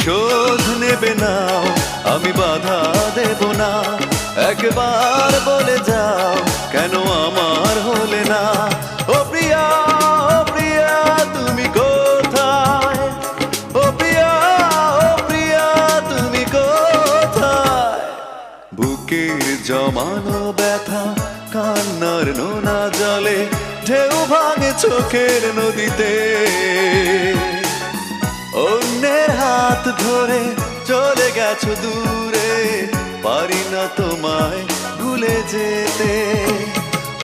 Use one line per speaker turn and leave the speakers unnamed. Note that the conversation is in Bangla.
প্রতিশোধ নেবে নাও, আমি বাধা দেব না। একবার বলে যাও কেন আমার হলে না। ও প্রিয়া, ও প্রিয়া তুমি কোথায়? ও প্রিয়া, ও প্রিয়া তুমি কোথায়? বুকের জমানো ব্যথা কান্নার নোনা জলে ঢেউ ভাঙে চোখের নদীতে। অন্যের হাত ধরে চলে গেছো দূরে, পারি না তোমায় ভুলে যেতে।